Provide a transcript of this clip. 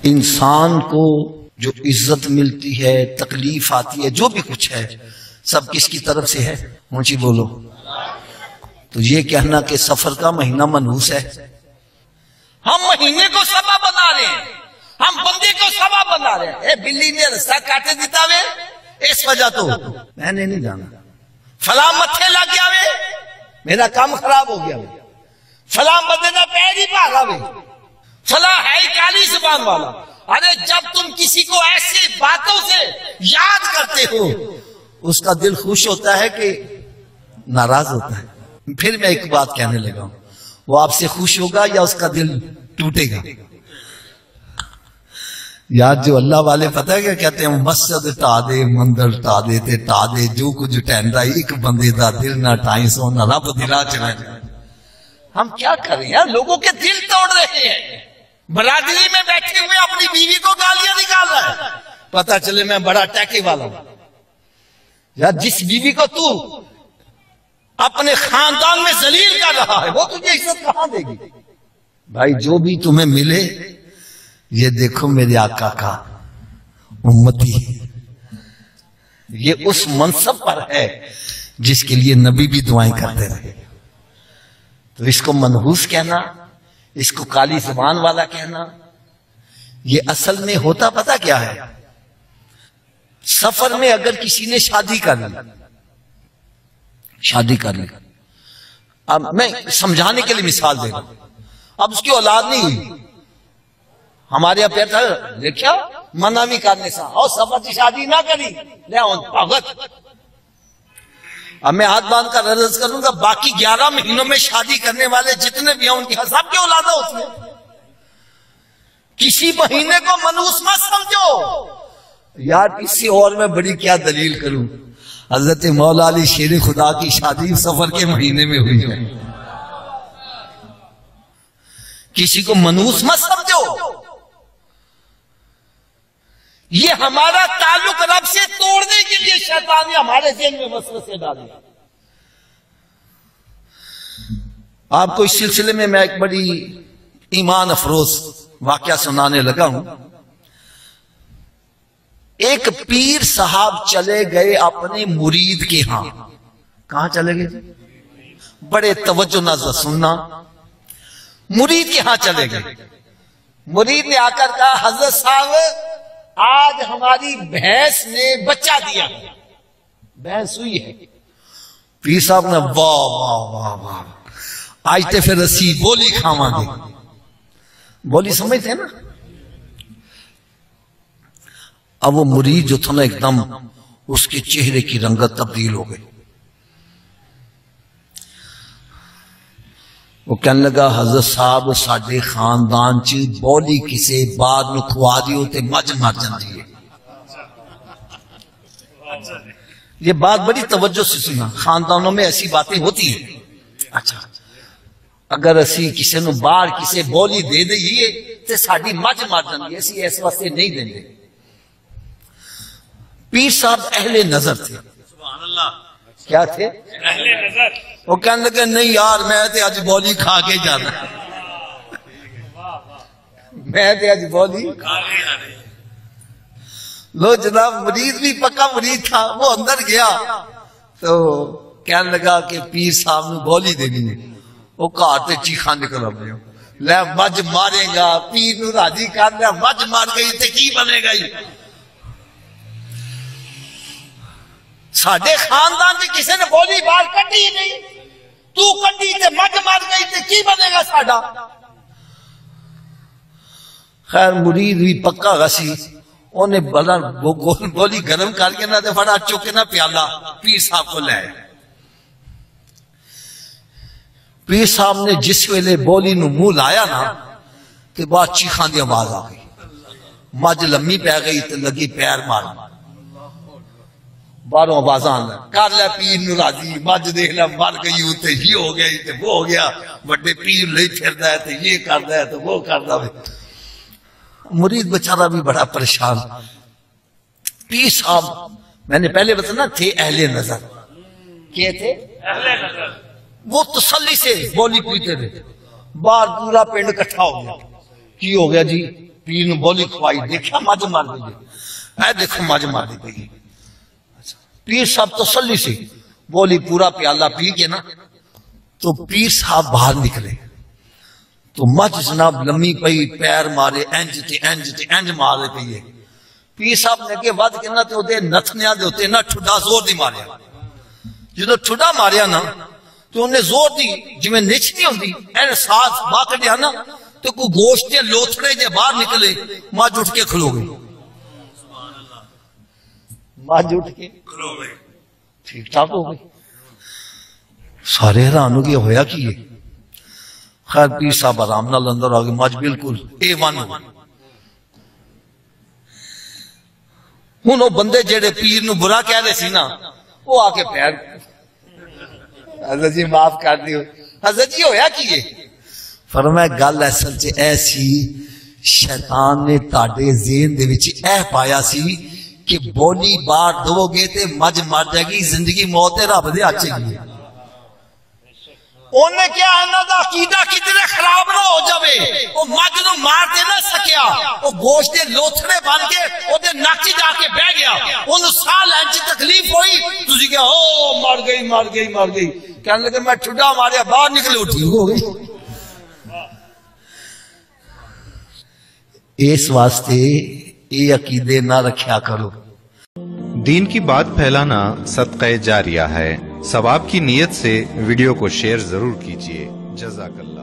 انسان کو جو عزت ملتی ہے، تکلیف آتی ہے، جو بھی کچھ ہے، سب کس کی طرف سے ہے؟ اونچی بولو۔ تو یہ کہنا کہ سفر کا مہینہ منحوس ہے، ہم مہینے کو سبب بنا رہے ہیں، ہم بندے کو سبب بنا رہے ہیں۔ اے بلی نے رستہ کاٹے دیتا وے، اس وجہ تو میں نے نہیں جانا، فلاں متھے لگ گیا وے، میرا کام خراب ہو گیا وے، فلاں بندے کا پیر ہی پارا وے، فلاں ہے کالی زبان والا۔ ارے جب تم کسی کو ایسی باتوں سے یاد کرتے ہو، اس کا دل خوش ہوتا ہے کہ ناراض ہوتا ہے؟ پھر میں ایک بات کہنے لگا ہوں، وہ آپ سے خوش ہوگا یا اس کا دل ٹوٹے گا؟ یار جو اللہ والے پتہ ہے کیا کہتے ہیں؟ مسجد ٹا دے، مندر ٹا دے تے ٹا دے، جو کچھ ٹہندا ایک بندے دا دل نہ ٹائیں سو نہ رب دلا چلا جائے۔ ہم کیا کر رہے ہیں؟ لوگوں کے دل توڑ رہے ہیں، برادری میں بیٹھے ہوئے اپنی بیوی کو گالیاں نکال رہا ہے، پتہ چلے میں بڑا ٹیکے والا ہوں۔ یار جس بیوی کو تو اپنے خاندان میں ذلیل کر رہا ہے، وہ تجھے عزت کہاں دے گی؟ بھائی جو بھی تمہیں ملے، یہ دیکھو میرے آقا کا امتی، یہ اس منصب پر ہے جس کے لیے نبی بھی دعائیں کرتے رہے۔ تو اس کو منحوس کہنا، اس کو کالی زبان والا کہنا، یہ اصل میں ہوتا پتہ کیا ہے؟ سفر میں اگر کسی نے شادی کر لی، اب میں سمجھانے کے لیے مثال دے رہا ہوں، اب اس کی اولاد نہیں ہوئی، ہمارے یہاں پیتا دیکھا منع بھی کرنے سا اور سفر کی شادی نہ کری لے بھگت۔ اب میں ہاتھ باندھ کر عرض کروں گا، باقی 11 مہینوں میں شادی کرنے والے جتنے بھی ہیں ان کی سب کی اولاد ہے اس میں، کسی مہینے کو منحوس مت سمجھو۔ یار اس سے اور میں بڑی کیا دلیل کروں، حضرت مولا علی شیر خدا کی شادی سفر کے مہینے میں ہوئی ہے۔ کسی کو منحوس مت سمجھو، یہ ہمارا تعلق رب سے توڑنے کے لیے شیطان نے ہمارے ذہن میں وسوسے ڈالے۔ آپ کو اس سلسلے میں ایک بڑی ایمان افروز واقعہ سنانے لگا ہوں۔ ایک پیر صاحب چلے گئے اپنے مرید کے ہاں۔ کہاں چلے گئے؟ بڑے توجہ نظر سننا، مرید کے ہاں چلے گئے۔ مرید نے آ کر کہا، حضرت صاحب آج ہماری بھینس نے بچہ دیا، بھینس ہوئی ہے۔ پیر صاحب نے واہ واہ واہ واہ، آج تے پھر اسی بولی کھاواں گے۔ بولی سمجھتے ہیں نا؟ اب وہ مرید جو تھا نا ایک دم اس کے چہرے کی رنگت تبدیل ہو گئی۔ وہ کہنے لگا، حضرت صاحب ساڈے خاندان چ بولی کسے بعد نو کھوا دیو تے مجھ مر جاندی ہے۔ یہ بات بڑی توجہ سے سنا، خاندانوں میں ایسی باتیں ہوتی ہیں۔ اچھا اگر اسی کسے نو باہر کسے بولی دے دئیے تے ساڈی مجھ مر جاندی ہے، اسی اس واسطے نہیں دیں گے۔ پیر صاحب اہل نظر تھے۔ سبحان اللہ، کیا تھے؟ اہل نظر۔ وہ کہنے لگے، نہیں یار میں تے آج بولی کھا کے جانا، میں تے آج بولی۔ لو جناب، مرید بھی پکا مرید تھا، وہ اندر گیا تو کہنے لگا کہ پیر صاحب نے بولی دینی ہے۔ وہ کہا تے چیخاں نکل آئے، لے مجھ مارے گا، پیر نو راضی کر لیا، مجھ مار گئی تے کی بنے گا؟ ساڈے خاندان میں کسی نے بولی بار کٹی نہیں، تو کٹی تے مجھ مار گئی تے کی بنے گا ساڈا؟ خیر مرید بھی پکا غسی، انہیں بڑا بولی گرم کر کے نہ تے بڑا چکے نہ پیالہ پیر صاحب کو لے۔ پیر صاحب نے جس ویلے بولی نو منہ لایا نا کہ بعد چیخاں دی آواز آ گئی، مجھ لمی پہ گئی تے لگی پیر مار، باروں آوازاں کر لے پیر نو راضی، مجھ دیکھ لے مر گئی تے یہ ہو گئی تے وہ ہو گیا، بڑے پیر لئی پھردا ہے تے یہ کردا ہے تے وہ کردا ہے۔ مرید بیچارہ بھی بڑا پریشان۔ پیر صاحب میں نے پہلے بتانا تھے اہل نظر، کیا تھے؟ اہل نظر۔ وہ تسلی سے بولی پیتے رہے، باہر پورا پنڈ اکٹھا ہو گیا۔ کی ہو گیا جی؟ پیر نے بولی کھوائی، دیکھا مجھ مار دی، اے دیکھو مجھ مار دی گئی۔ پیر صاحب تسلی سے بولی پورا پیالہ پی کے نا، تو پیر صاحب باہر نکلے تو مجھ جناب لمی پئی، پیر مارے انج مارے پئیے۔ پیر صاحب نے کہ ود کے نا تو دے نتھنیا دے ہوتے نا ٹھڈا زور دی ماریا، جدو ٹھڈا ماریا نا تو انہیں زور دی جی میں نچ نہیں ہوندی این ساتھ باقی دیا نا تو کوئی گوشت کے لوتھڑے جے باہر نکلے، مجھ اٹھ کے کھلو گئی، مجھ اٹھ کے کھلو گئی، ٹھیک ٹھاک ہو گئی۔ سارے حیران ہو گئے ہویا کی ہے؟ خیر پیر صاحب آرام نال اندر آگے، مجھ بالکل A1 ہو۔ ہن وہ بندے جڑے پیر نو برا کہہ رہے سی نا، وہ آ کے پیر حضرت جی معاف کر دیو، حضرت جی ہویا کی ہے؟ فرمایا گل اصل چ ایسی شیطان نے تاڈے ذہن دے وچ اے پایا سی کہ بولی بار دو گے تے مجھ مر جائے گی، زندگی موت رب دے ہاتھ چ گئی۔ انہیں کیا انہاں دا عقیدہ کتنے خراب نہ ہو جاوے، وہ مجھ نو مار دے نہ سکیا، وہ گوشت دے لوتھڑے بن کے او دے نک جا کے بہ گیا، اونوں سال انج تکلیف ہوئی، تسی کہ او مر گئی، کہنے لگے میں ٹھڈا ماریا باہر نکلے اٹھی ہو گئی۔ اس واسطے یہ عقیدے نہ رکھیا کرو۔ دین کی بات پھیلانا صدقہ جاریہ ہے، ثواب کی نیت سے ویڈیو کو شیئر ضرور کیجیے۔ جزاک اللہ۔